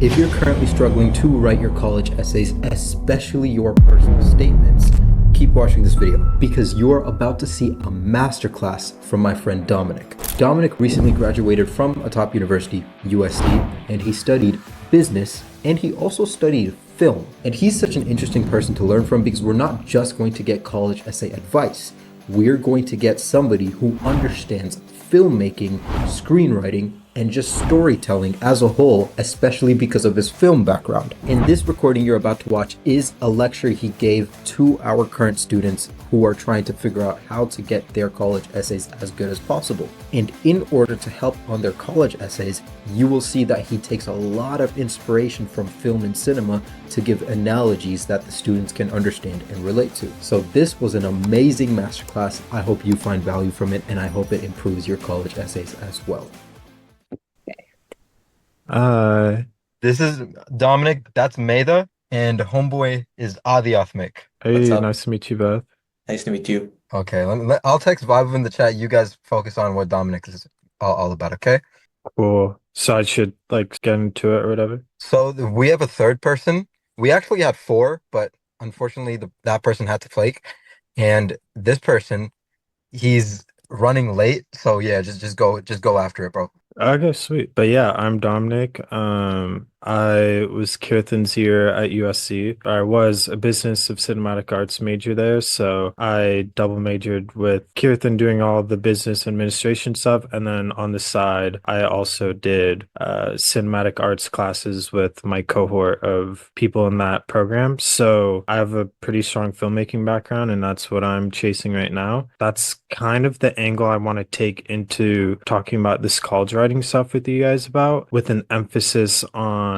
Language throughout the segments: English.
If you're currently struggling to write your college essays, especially your personal statements, keep watching this video because you're about to see a masterclass from my friend Dominic. Dominic recently graduated from a top university, USC, and he studied business and he also studied film. And he's such an interesting person to learn from because we're not just going to get college essay advice. We're going to get somebody who understands filmmaking, screenwriting, and just storytelling as a whole, especially because of his film background. In this recording you're about to watch is a lecture he gave to our current students who are trying to figure out how to get their college essays as good as possible. And in order to help on their college essays, you will see that he takes a lot of inspiration from film and cinema to give analogies that the students can understand and relate to. So this was an amazing masterclass. I hope you find value from it, and I hope it improves your college essays as well. Uh, This is Dominic, that's Maida, and homeboy is Adhiathmik. What's hey, up? nice to meet you both. Nice to meet you. Okay, I'll text Vibe in the chat. You guys focus on what Dominic is all about, okay? Cool. So I should like get into it or whatever. So we have a third person. We actually had four, but unfortunately that person had to flake. And this person, he's running late. So yeah, just go after it, bro. Okay, sweet. But yeah, I'm Dominic. I was Kirtan's year at USC. I was a business of cinematic arts major there, so I double majored with Kirtan doing all the business administration stuff, and then on the side, I also did cinematic arts classes with my cohort of people in that program. So I have a pretty strong filmmaking background, and that's what I'm chasing right now. That's kind of the angle I want to take into talking about this college writing stuff with you guys about, with an emphasis on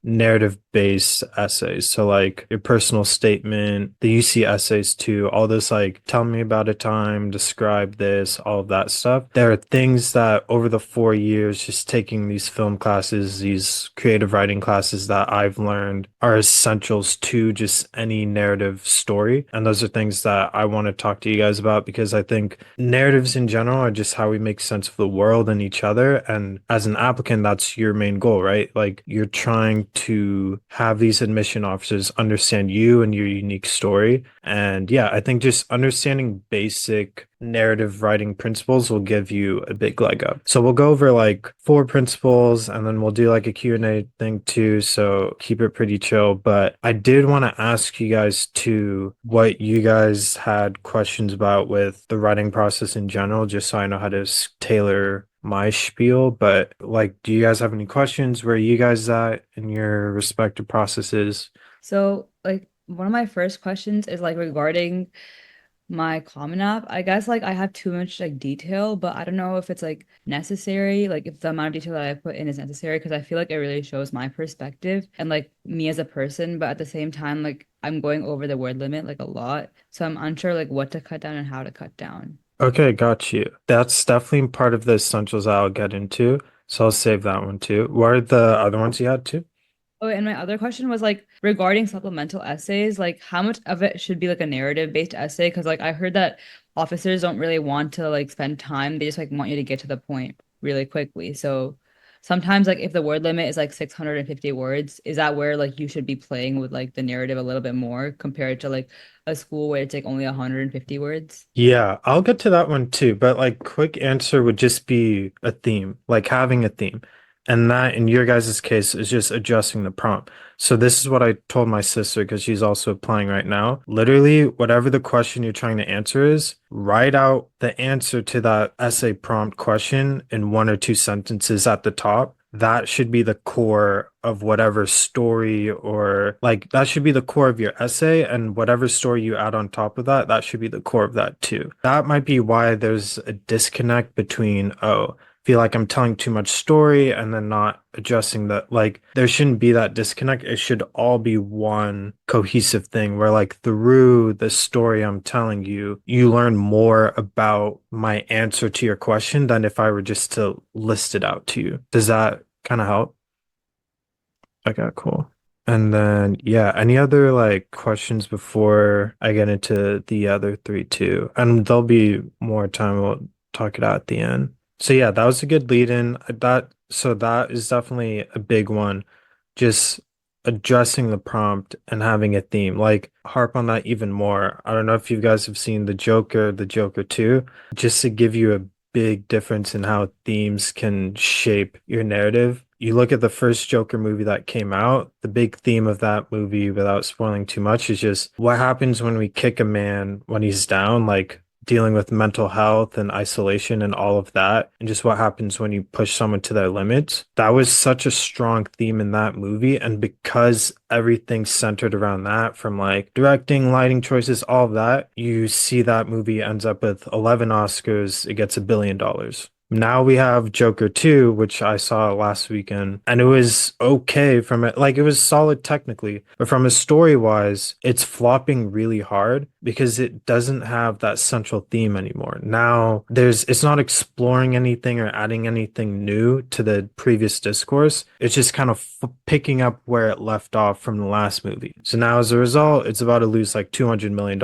narrative-based essays. So like your personal statement, the UC essays too, all this like tell me about a time, describe this, all of that stuff. There are things that over the 4 years, just taking these film classes, these creative writing classes that I've learned are essentials to just any narrative story. And those are things that I want to talk to you guys about because I think narratives in general are just how we make sense of the world and each other. And as an applicant, that's your main goal, right? Like you're trying to have these admission officers understand you and your unique story. And yeah, I think just understanding basic narrative writing principles will give you a big leg up. So we'll go over like 4 principles and then we'll do like a Q&A thing too. So keep it pretty chill. But I did want to ask you guys too what you guys had questions about with the writing process in general, just so I know how to tailor my spiel. But like, do you guys have any questions? Where are you guys at in your respective processes? So, like, one of my first questions is like regarding my Common App. I guess like I have too much like detail, but I don't know if it's like necessary, like if the amount of detail that I put in is necessary, because I feel like it really shows my perspective and like me as a person, but at the same time, like I'm going over the word limit like a lot. So I'm unsure like what to cut down and how to cut down. Okay, got you. That's definitely part of the essentials I'll get into. So I'll save that one too. What are the other ones you had too? Oh, and my other question was like regarding supplemental essays, like how much of it should be like a narrative based essay? Because like I heard that officers don't really want to like spend time. They just like want you to get to the point really quickly. So sometimes like if the word limit is like 650 words, is that where like you should be playing with like the narrative a little bit more compared to like a school where it's like only 150 words? Yeah, I'll get to that one too, but like quick answer would just be a theme, like having a theme. And that in your guys' case is just adjusting the prompt. So this is what I told my sister because she's also applying right now. Literally, whatever the question you're trying to answer is, write out the answer to that essay prompt question in 1 or 2 sentences at the top. That should be the core of whatever story, or like that should be the core of your essay, and whatever story you add on top of that, that should be the core of that too. That might be why there's a disconnect between, oh, feel like I'm telling too much story and then not adjusting that. Like there shouldn't be that disconnect. It should all be one cohesive thing where like through the story I'm telling you, you learn more about my answer to your question than if I were just to list it out to you. Does that kind of help? Okay, cool. And then, yeah, any other like questions before I get into the other three too? And there'll be more time. We'll talk it out at the end. So yeah, that was a good lead in. That is definitely a big one. just addressing the prompt and having a theme. Like, harp on that even more. I don't know if you guys have seen The Joker 2, just to give you a big difference in how themes can shape your narrative. You look at the first Joker movie that came out, the big theme of that movie, without spoiling too much, is just what happens when we kick a man when he's down, like dealing with mental health and isolation and all of that, and just what happens when you push someone to their limits. That was such a strong theme in that movie. And because everything's centered around that, from like directing, lighting choices, all of that, you see that movie ends up with 11 Oscars. It gets $1 billion. Now we have Joker 2, which I saw last weekend, and it was okay from it. Like, it was solid technically, but from a story wise, it's flopping really hard because it doesn't have that central theme anymore. Now it's not exploring anything or adding anything new to the previous discourse. It's just kind of picking up where it left off from the last movie. So now as a result, it's about to lose like $200 million.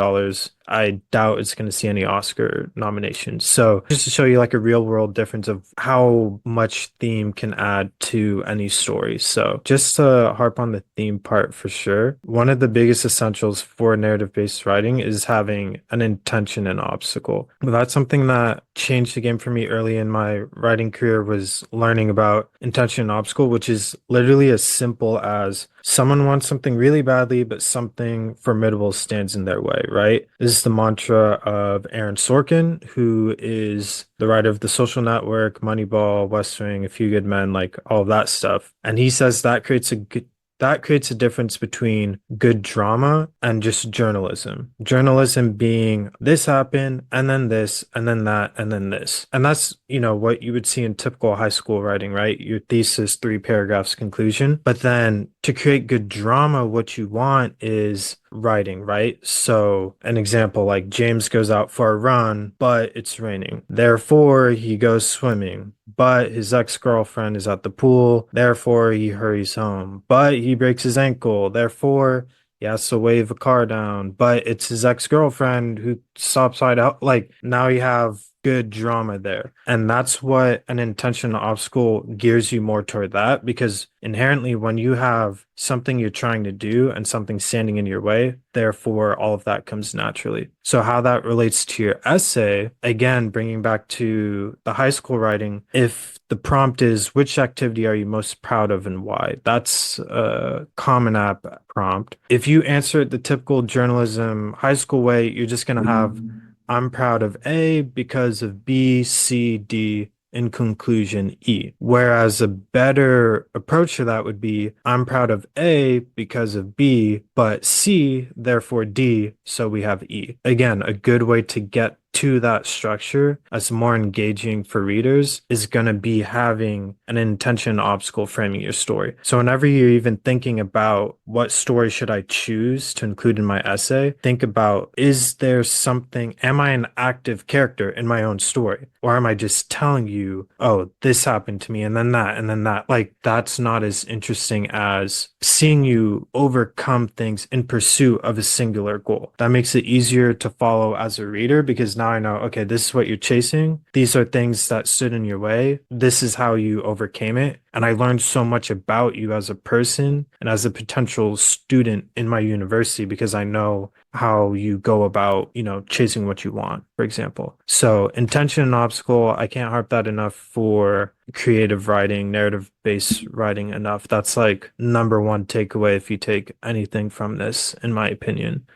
I doubt it's going to see any Oscar nominations. So just to show you like a real world difference of how much theme can add to any story. So just to harp on the theme part for sure, one of the biggest essentials for narrative-based writing is having an intention and obstacle. That's something that changed the game for me early in my writing career, was learning about intention and obstacle, which is literally as simple as someone wants something really badly, but something formidable stands in their way, right? This is the mantra of Aaron Sorkin, who is the writer of The Social Network, Moneyball, West Wing, A Few Good Men, like all of that stuff. And he says that creates a difference between good drama and just journalism. Journalism being this happened, and then this, and then that, and then this. And that's, what you would see in typical high school writing, right? Your thesis, 3 paragraphs, conclusion. But then to create good drama, what you want is writing, right? So an example, like James goes out for a run, but it's raining. Therefore, he goes swimming, but his ex-girlfriend is at the pool. Therefore, he hurries home, but he breaks his ankle. Therefore, he has to wave a car down, but it's his ex-girlfriend who stops by to help. Like, now you have good drama there. And that's what an intentional obstacle gears you more toward, that because inherently when you have something you're trying to do and something standing in your way, therefore all of that comes naturally. So how that relates to your essay, again, bringing back to the high school writing, if the prompt is which activity are you most proud of and why? That's a common app prompt. If you answer it the typical journalism high school way, you're just going to have I'm proud of A because of B, C, D, in conclusion, E. Whereas a better approach to that would be I'm proud of A because of B, but C, therefore D, so we have E. Again, a good way to get to that structure as more engaging for readers is going to be having an intention obstacle framing your story. So whenever you're even thinking about what story should I choose to include in my essay, think about, is there something, am I an active character in my own story? Or am I just telling you, oh, this happened to me and then that and then that? Like, that's not as interesting as seeing you overcome things in pursuit of a singular goal. That makes it easier to follow as a reader because now I know, okay, this is what you're chasing. These are things that stood in your way. This is how you overcame it. And I learned so much about you as a person and as a potential student in my university because I know how you go about, chasing what you want, for example. So intention and obstacle, I can't harp that enough for creative writing, narrative-based writing enough. That's like number one takeaway if you take anything from this, in my opinion.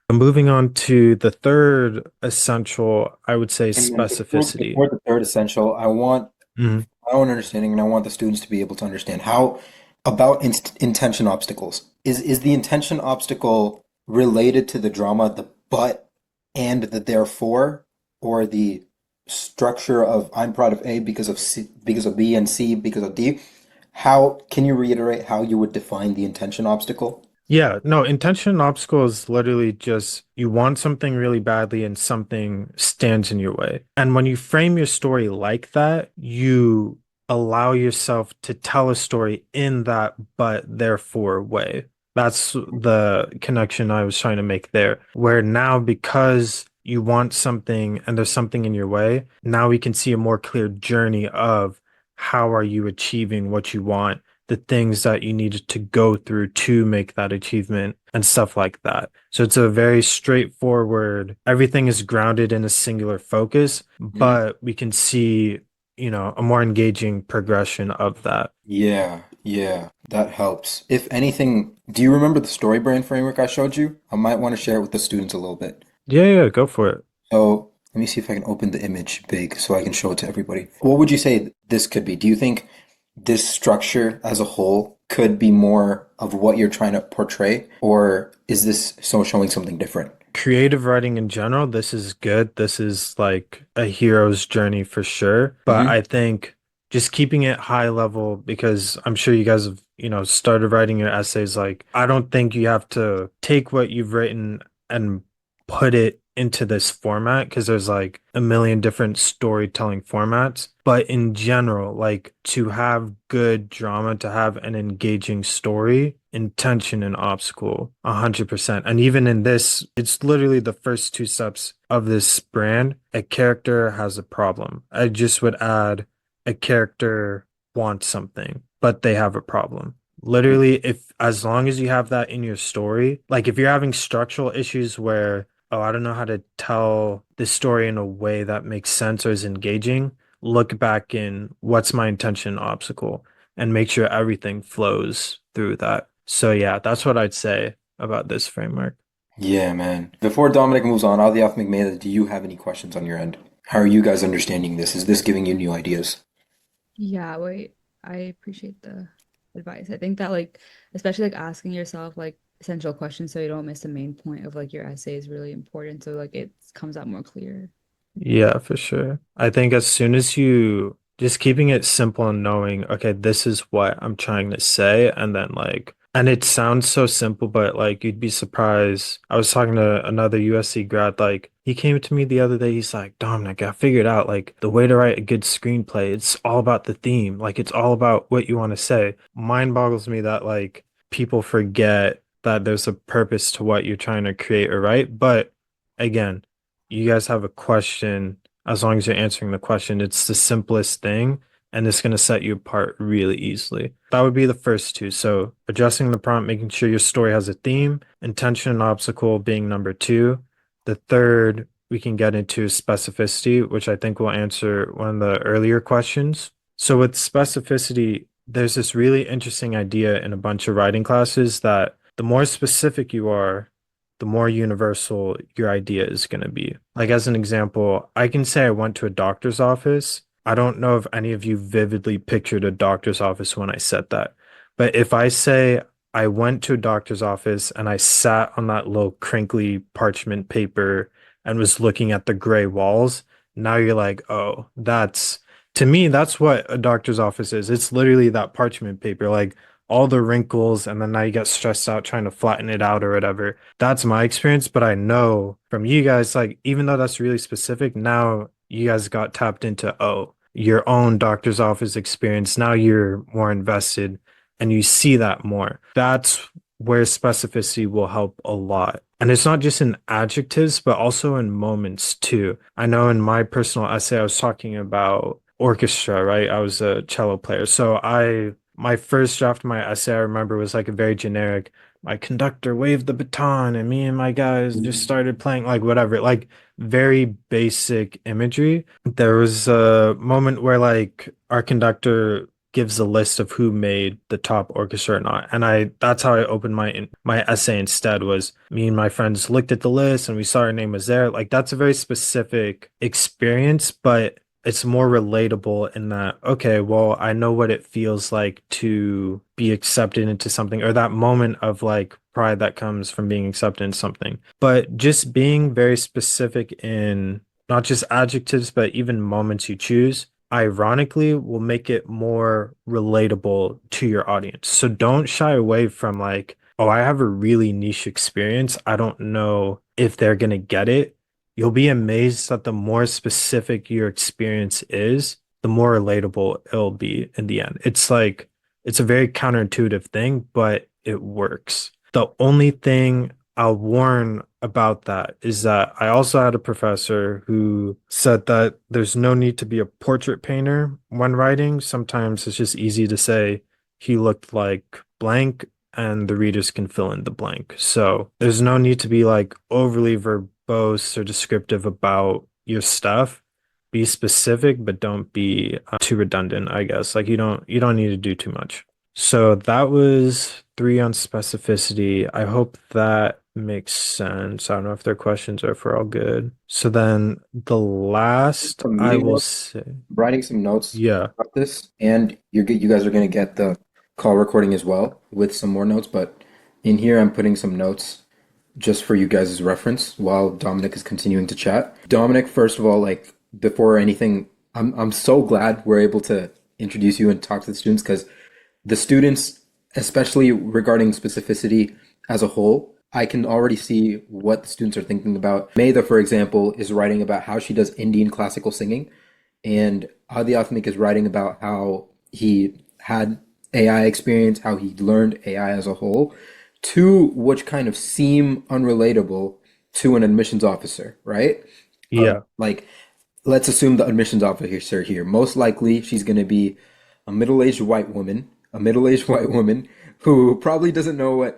Moving on to the third essential, I would say And then specificity. before the third essential, I want Mhm. my own understanding, and I want the students to be able to understand how about intention obstacles. Is the intention obstacle related to the drama, the but and the therefore, or the structure of I'm proud of A because of C, because of B, and C because of D? How can you reiterate how you would define the intention obstacle? Yeah, no, intention obstacle is literally just you want something really badly and something stands in your way. And when you frame your story like that, you allow yourself to tell a story in that but therefore way. That's the connection I was trying to make there, where now because you want something and there's something in your way, now we can see a more clear journey of how are you achieving what you want the things that you needed to go through to make that achievement and stuff like that. So it's a very straightforward, everything is grounded in a singular focus, but we can see, a more engaging progression of that. Yeah, yeah, that helps. If anything, do you remember the story brain framework I showed you? I might want to share it with the students a little bit. Yeah, yeah, go for it. So let me see if I can open the image big so I can show it to everybody. What would you say this could be? Do you think this structure as a whole could be more of what you're trying to portray, or is this showing something different? Creative writing in general, this is good. This is like a hero's journey for sure. But Hmm. I think just keeping it high level, because I'm sure you guys have, started writing your essays. Like, I don't think you have to take what you've written and put it into this format because there's like a million different storytelling formats. But in general, like to have good drama, to have an engaging story, intention and obstacle, 100%. And even in this, it's literally the first two steps of this brand. A character has a problem. I just would add a character wants something, but they have a problem. Literally, if as long as you have that in your story, like if you're having structural issues where, oh, I don't know how to tell this story in a way that makes sense or is engaging, look back in what's my intention and obstacle and make sure everything flows through that. So yeah, that's what I'd say about this framework. Yeah, man. Before Dominic moves on, Alioth McMahon, do you have any questions on your end? How are you guys understanding this? Is this giving you new ideas? Yeah, wait, I appreciate the advice. I think that like especially like asking yourself like essential questions so you don't miss the main point of like your essay is really important. So like it comes out more clear. Yeah, for sure. I think as soon as you just keeping it simple and knowing, okay, this is what I'm trying to say, and then like, and it sounds so simple, but like you'd be surprised. I was talking to another USC grad, like he came to me the other day, he's like, Dominic, I figured out like the way to write a good screenplay, it's all about the theme, like it's all about what you want to say. Mind boggles me that like people forget that there's a purpose to what you're trying to create or write, but again, you guys have a question, as long as you're answering the question, it's the simplest thing and it's going to set you apart really easily. That would be the first two. So, adjusting the prompt, making sure your story has a theme, intention and obstacle being number two. The third, we can get into specificity, which I think will answer one of the earlier questions. So, with specificity, there's this really interesting idea in a bunch of writing classes that the more specific you are, the more universal your idea is going to be. Like, as an example, I can say I went to a doctor's office. I don't know if any of you vividly pictured a doctor's office when I said that. But if I say I went to a doctor's office and I sat on that little crinkly parchment paper and was looking at the gray walls, now you're like, oh, to me, that's what a doctor's office is. It's literally that parchment paper. Like, all the wrinkles, and then now you get stressed out trying to flatten it out or whatever. That's my experience, but I know from you guys, like, even though that's really specific, now you guys got tapped into, oh, your own doctor's office experience. Now you're more invested and you see that more. That's where specificity will help a lot. And it's not just in adjectives, but also in moments too. I know in my personal essay, I was talking about orchestra, right? I was a cello player. My first draft of my essay, I remember, was like a very generic, my conductor waved the baton and me and my guys just started playing, like whatever, like very basic imagery. There was a moment where like our conductor gives a list of who made the top orchestra or not. And that's how I opened my essay instead, was me and my friends looked at the list and we saw our name was there. Like that's a very specific experience, but it's more relatable in that, okay, well, I know what it feels like to be accepted into something, or that moment of like pride that comes from being accepted in something. But just being very specific in not just adjectives, but even moments you choose, ironically, will make it more relatable to your audience. So don't shy away from like, oh, I have a really niche experience. I don't know if they're going to get it. You'll be amazed that the more specific your experience is, the more relatable it'll be in the end. It's like, it's a very counterintuitive thing, but it works. The only thing I'll warn about that is that I also had a professor who said that there's no need to be a portrait painter when writing. Sometimes it's just easy to say, he looked like blank, and the readers can fill in the blank. So there's no need to be like overly verbose or descriptive about your stuff. Be specific, but don't be too redundant, I guess. Like you don't need to do too much. So that was three on specificity. I hope that makes sense. I don't know if there are questions or if we're all good. So then the last Some I meeting will notes, say, writing some notes yeah. about this, and you guys are gonna get the call recording as well with some more notes. But in here, I'm putting some notes just for you guys' reference while Dominic is continuing to chat. Dominic, first of all, like before anything, I'm so glad we're able to introduce you and talk to the students because the students, especially regarding specificity as a whole, I can already see what the students are thinking about. Maida, for example, is writing about how she does Indian classical singing, and Adhyatmik is writing about how he had AI experience, how he learned AI as a whole, two which kind of seem unrelatable to an admissions officer, right? Yeah. Like, let's assume the admissions officer here. Most likely, she's going to be a middle-aged white woman who probably doesn't know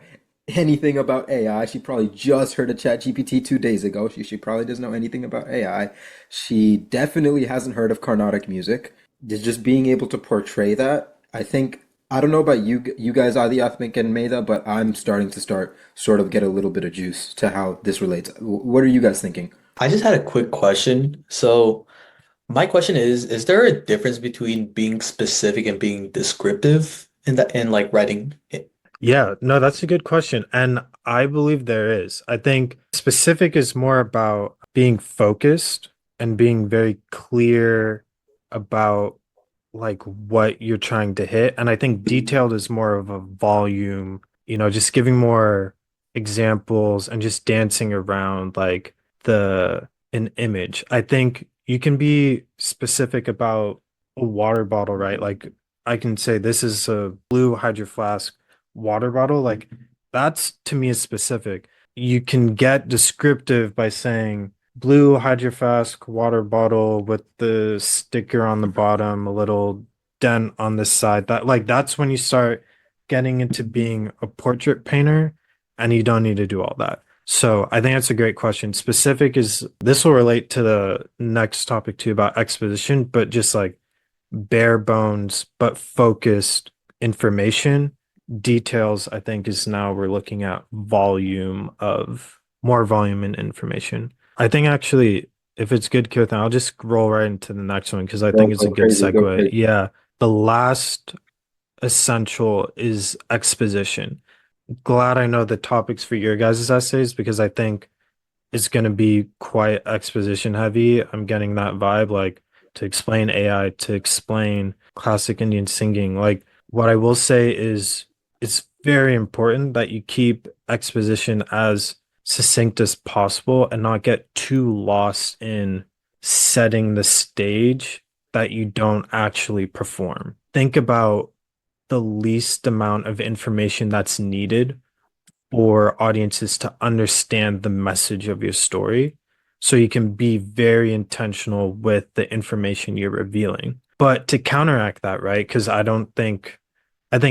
anything about AI. She probably just heard of ChatGPT 2 days ago. She probably doesn't know anything about AI. She definitely hasn't heard of Carnatic music. Just being able to portray that, I think, I don't know about you guys, Adi, Athmik, and Maida, but I'm starting to sort of get a little bit of juice to how this relates. What are you guys thinking? I just had a quick question. So my question is there a difference between being specific and being descriptive in like writing? Yeah, no, that's a good question. And I believe there is. I think specific is more about being focused and being very clear about like what you're trying to hit. And I think detailed is more of a volume, just giving more examples and just dancing around like the an image. I think you can be specific about a water bottle, right? Like I can say this is a blue Hydro Flask water bottle. Like that's to me is specific. You can get descriptive by saying blue Hydro Flask water bottle with the sticker on the bottom, a little dent on the side. That's when you start getting into being a portrait painter, and you don't need to do all that. So I think that's a great question. Specific is this will relate to the next topic too about exposition, but just like bare bones but focused information. Details, I think, is now we're looking at more volume in information. I think actually, if it's good, Kirtan, I'll just roll right into the next one because I think it's a Go good crazy, go segue. crazy. Yeah, the last essential is exposition. Glad I know the topics for your guys' essays because I think it's going to be quite exposition heavy. I'm getting that vibe, like to explain AI, to explain classic Indian singing. Like, what I will say is it's very important that you keep exposition as succinct as possible and not get too lost in setting the stage that you don't actually perform. Think about the least amount of information that's needed for audiences to understand the message of your story. So you can be very intentional with the information you're revealing. But to counteract that, right? Because I think,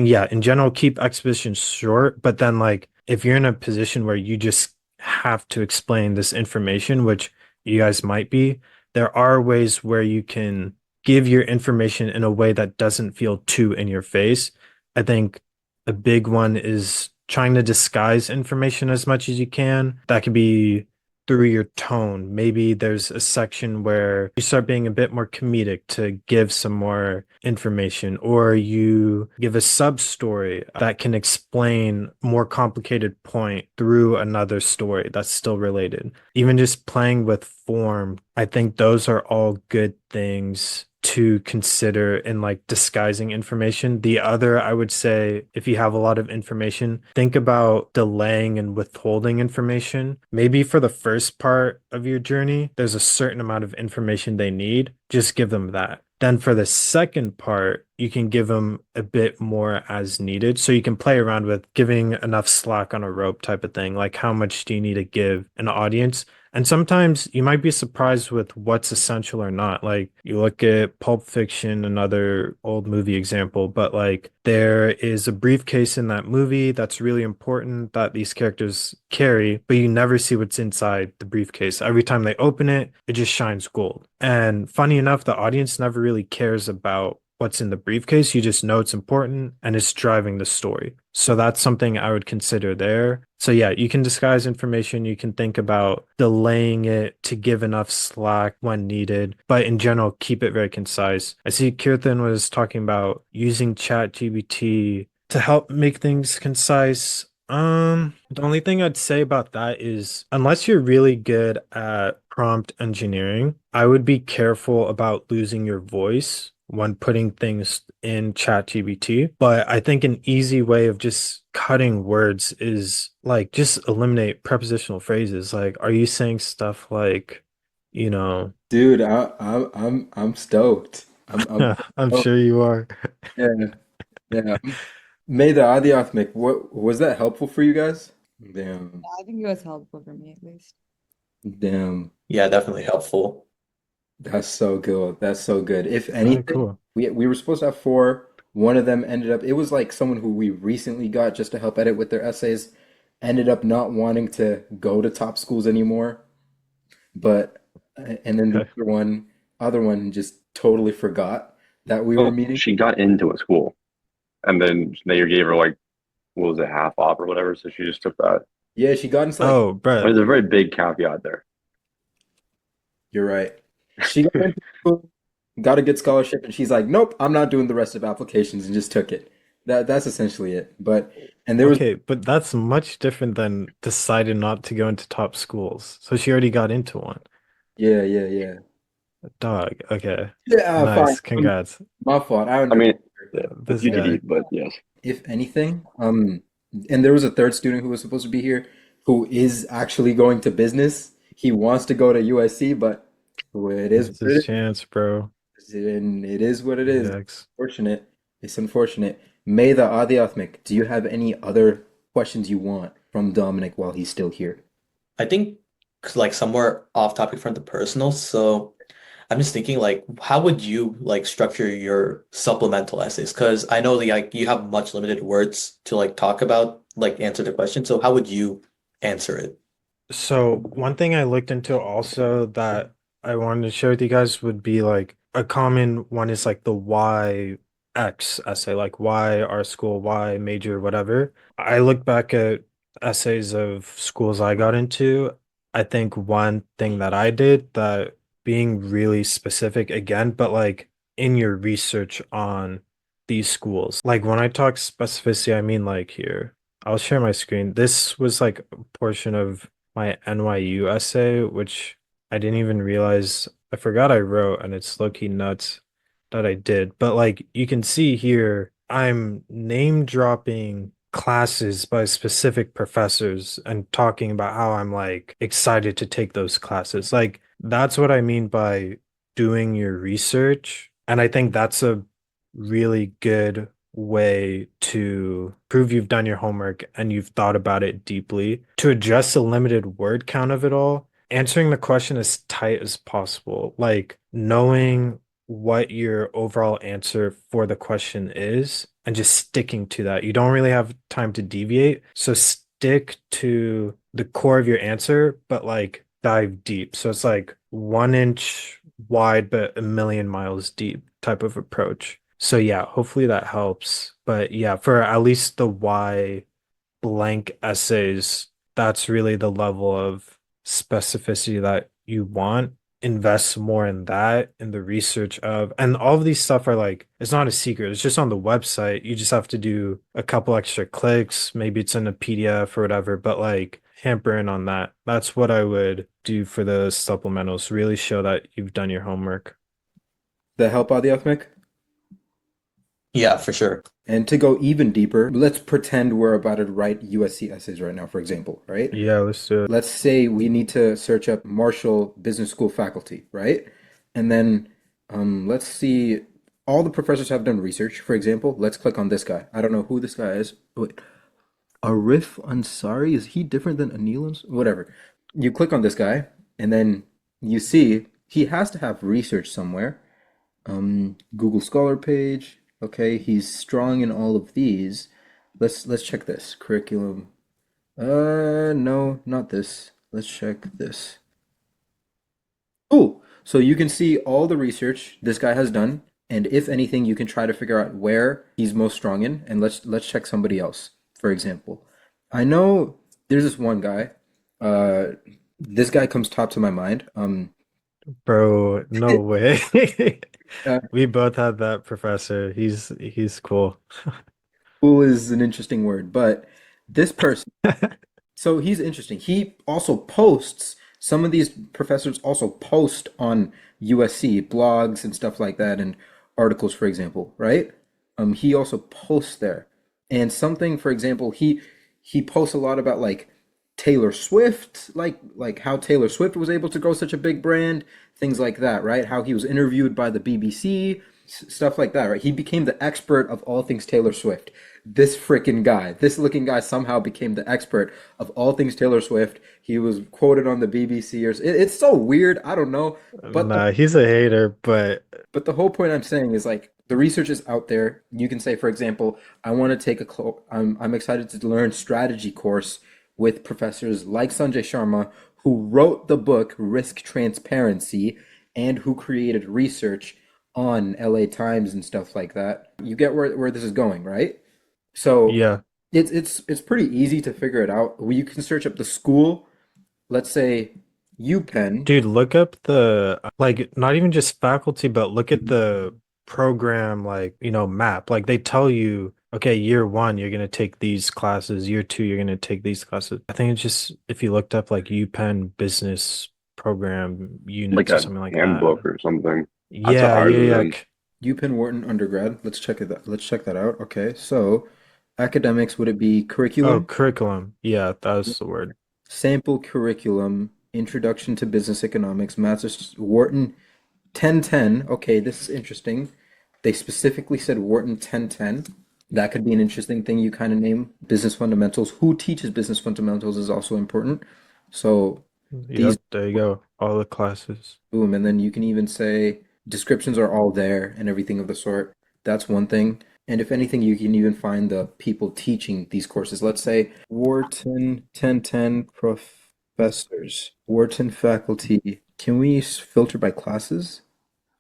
yeah, in general, keep exposition short. But then, like, if you're in a position where you just have to explain this information, which you guys might be, there are ways where you can give your information in a way that doesn't feel too in your face. I think a big one is trying to disguise information as much as you can. That could be through your tone. Maybe there's a section where you start being a bit more comedic to give some more information, or you give a sub story that can explain more complicated point through another story that's still related. Even just playing with form, I think those are all good things to consider in like disguising information. The other, I would say, if you have a lot of information, think about delaying and withholding information. Maybe for the first part of your journey, there's a certain amount of information they need. Just give them that. Then for the second part, you can give them a bit more as needed. So you can play around with giving enough slack on a rope type of thing. Like, how much do you need to give an audience? And sometimes you might be surprised with what's essential or not. Like, you look at Pulp Fiction, another old movie example, but like there is a briefcase in that movie that's really important that these characters carry, but you never see what's inside the briefcase. Every time they open it, it just shines gold. And funny enough, the audience never really cares about what's in the briefcase. You just know it's important and it's driving the story. So that's something I would consider there. So yeah, you can disguise information. You can think about delaying it to give enough slack when needed, but in general, keep it very concise. I see Kirtan was talking about using ChatGPT to help make things concise. The only thing I'd say about that is unless you're really good at prompt engineering, I would be careful about losing your voice when putting things in ChatGPT. But I think an easy way of just cutting words is like just eliminate prepositional phrases. Like, are you saying stuff like, you know, Dude, I'm stoked. I'm I'm stoked. sure you are. Yeah, yeah. May the Adiathmic, what was that helpful for you guys? Damn, I think it was helpful for me at least. damn. Yeah, definitely helpful. That's so good. That's so good. If All right, anything, cool. we were supposed to have four. One of them ended up, it was like someone who we recently got just to help edit with their essays, ended up not wanting to go to top schools anymore. But and then the Okay. other one just totally forgot that we were Oh, meeting. she got into a school, and then they gave her like, what was it, half off or whatever. So she just took that. Yeah, she got into like, Oh, Brett. There's a very big caveat there. you're right. She got into school, got a good scholarship, and she's like, nope, I'm not doing the rest of applications, and just took it. That's essentially it. But and there was Okay, but that's much different than deciding not to go into top schools. So she already got into one. yeah, yeah, yeah. Dog. Okay. Yeah, fine. Nice. Congrats. My fault. I I mean, understand. yeah, This you guy. did, but yes. If anything, and there was a third student who was supposed to be here who is actually going to business. He wants to go to USC, but it is It's what his it chance, bro. is, and it is what it is. Yikes. Unfortunate. It's unfortunate. May the Adiathmic, do you have any other questions you want from Dominic while he's still here? I think like somewhere off topic from the personal. So I'm just thinking like how would you like structure your supplemental essays? Because I know like you have much limited words to like talk about, like answer the question. So how would you answer it? So one thing I looked into also that I wanted to share with you guys would be like a common one is like the why X essay, like why our school, why major, whatever. I look back at essays of schools I got into. I think one thing that I did that being really specific again, but like in your research on these schools. Like when I talk specificity, I mean like here. I'll share my screen. This was like a portion of my NYU essay, which I didn't even realize I forgot I wrote, and it's low-key nuts that I did. But like you can see here, I'm name dropping classes by specific professors and talking about how I'm like excited to take those classes. Like that's what I mean by doing your research. And I think that's a really good way to prove you've done your homework and you've thought about it deeply. To address the limited word count of it all, answering the question as tight as possible, like knowing what your overall answer for the question is and just sticking to that. You don't really have time to deviate. So stick to the core of your answer, but like dive deep. So it's like 1 inch wide, but a million miles deep type of approach. So yeah, hopefully that helps. But yeah, for at least the why blank essays, that's really the level of specificity that you want. Invest more in that, in the research of, and all of these stuff are like, it's not a secret. It's just on the website. You just have to do a couple extra clicks. Maybe it's in a PDF or whatever, but like hampering on that. That's what I would do for the supplementals. Really show that you've done your homework. That help Adiathmic? Yeah, for sure. And to go even deeper, let's pretend we're about to write USC essays right now, for example, right? Yeah, let's do it. Let's say we need to search up Marshall Business School faculty, right? And then let's see all the professors have done research. For example, let's click on this guy. I don't know who this guy is. Wait, Arif Ansari, is he different than Anil Whatever. You click on this guy, and then you see he has to have research somewhere. Google Scholar page. Okay, he's strong in all of these. Let's check this. Curriculum. No, not this. Let's check this. Cool. So you can see all the research this guy has done, and if anything, you can try to figure out where he's most strong in, and let's check somebody else. For example, I know there's this one guy. This guy comes top to my mind. Bro, no way. Uh, We both had that professor. He's cool. cool is an interesting word, but this person, so he's interesting. He also posts, some of these professors also post on USC blogs and stuff like that and articles, for example, right? He also posts there. And something, for example, he posts a lot about like Taylor Swift, like how Taylor Swift was able to grow such a big brand, things like that, right? How he was interviewed by the BBC, stuff like that, right? He became the expert of all things Taylor Swift. This freaking guy, this looking guy somehow became the expert of all things Taylor Swift. He was quoted on the BBC it's so weird. I don't know. But Nah, he's a hater, but the whole point I'm saying is like the research is out there. You can say, for example, I want to take I'm excited to learn strategy course with professors like Sanjay Sharma, who wrote the book Risk Transparency and who created research on LA Times and stuff like that. You get where this is going, right? So yeah. it's pretty easy to figure it out. You can search up the school, let's say UPenn. Dude, look up the like not even just faculty, but look at the program like, map. Like they tell you, okay, year one, you're gonna take these classes, year two, you're gonna take these classes. I think it's just if you looked up like UPenn business program Like units or a something like that. handbook or something. That's what Yeah, ours yeah, is yeah. in. UPenn Wharton undergrad. Let's check that out. Okay, so academics, would it be Oh, curriculum? curriculum. Yeah, that was the word. Sample curriculum, Introduction to Business Economics, Master's Wharton 1010. Okay, this is interesting. They specifically said Wharton 1010. That could be an interesting thing you kind of name. Business fundamentals. Who teaches business fundamentals is also important. So these, Yep, there you go. All the classes. boom, and then you can even say descriptions are all there and everything of the sort. That's one thing. And if anything, you can even find the people teaching these courses. Let's say Wharton 1010 professors, Wharton faculty. Can we filter by classes?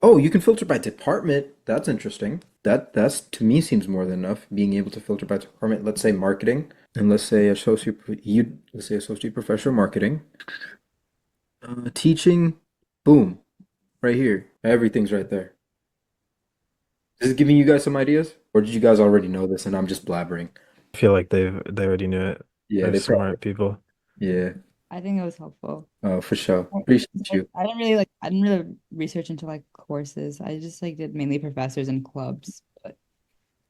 Oh, you can filter by department. That's interesting. That's to me seems more than enough. Being able to filter by department. Let's say marketing, and let's say associate professor of marketing. Teaching, boom, right here. Everything's right there. Is it giving you guys some ideas, or did you guys already know this and I'm just blabbering? I feel like they already knew it. Yeah, They're they probably. smart people. Yeah. I think it was helpful. Oh, for sure. I Appreciate like, you. I didn't really research into like courses. I just like did mainly professors and clubs, but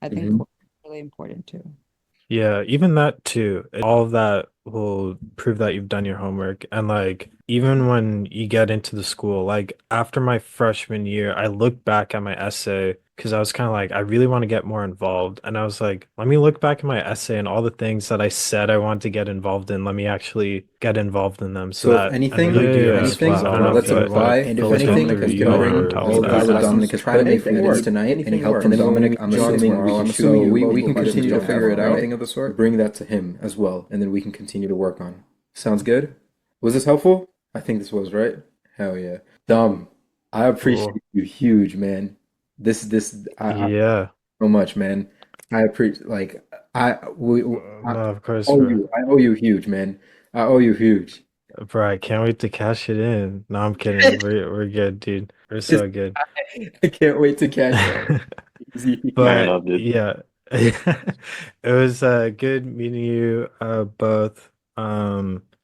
I think Mhm. courses are really important too. Yeah, even that too. All of that will prove that you've done your homework. And like, even when you get into the school, like after my freshman year, I looked back at my essay because I was kind of like, I really want to get more involved. And I was like, let me look back at my essay and all the things that I said I wanted to get involved in. Let me actually get involved in them so So if that, anything, yeah, yeah, yeah. anything, I don't know let's if apply. that And if fills in anything, through you considering or all of what's that that? Dominic has put in for edits tonight, and he helped from Dominic, I'm assuming we can so we can continue to figure it out. Anything of the sort. Bring that to him as well, and then we can continue to work on. Sounds good? Was this helpful? I think this was, right? Hell yeah. Dom, I appreciate Cool. you huge, man. I Yeah. so much, man. I appreciate I No, of course, bro. I owe you huge, man. I owe you huge. Bro, I can't wait to cash it in. No, I'm kidding. We're good, dude. We're so good. I can't wait to catch it. Easy. Man But up, dude. yeah, it was good meeting you both.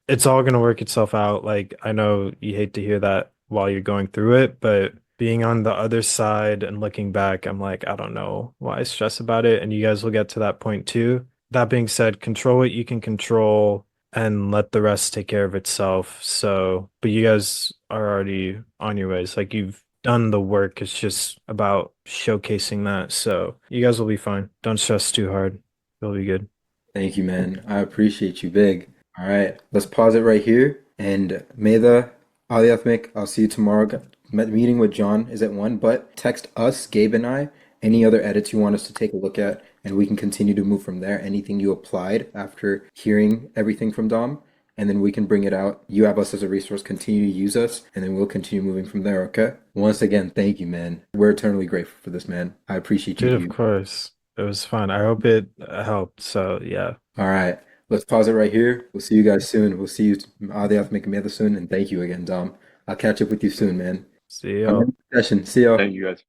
It's all gonna work itself out. Like I know you hate to hear that while you're going through it, but being on the other side and looking back, I'm like, I don't know why I stress about it, and you guys will get to that point too. That being said, control what you can control and let the rest take care of itself. So, but you guys are already on your ways. Like done the work. It's just about showcasing that. So you guys will be fine. Don't stress too hard. You'll be good. Thank you, man. I appreciate you big. All right, let's pause it right here. And Medha, Aliathmik, I'll see you tomorrow. Meeting with John is at 1, but text us, Gabe and I, any other edits you want us to take a look at, and we can continue to move from there. Anything you applied after hearing everything from Dom, and then we can bring it out. You have us as a resource, continue to use us, and then we'll continue moving from there, okay? Once again, thank you, man. We're eternally grateful for this, man. I appreciate you. Dude, of course. It was fun. I hope it helped. So yeah. All right. Let's pause it right here. We'll see you guys soon. We'll see you Aliathmik and Medha soon, and thank you again, Dom. I'll catch up with you soon, man. See y'all. Session. See y'all. Thank you guys.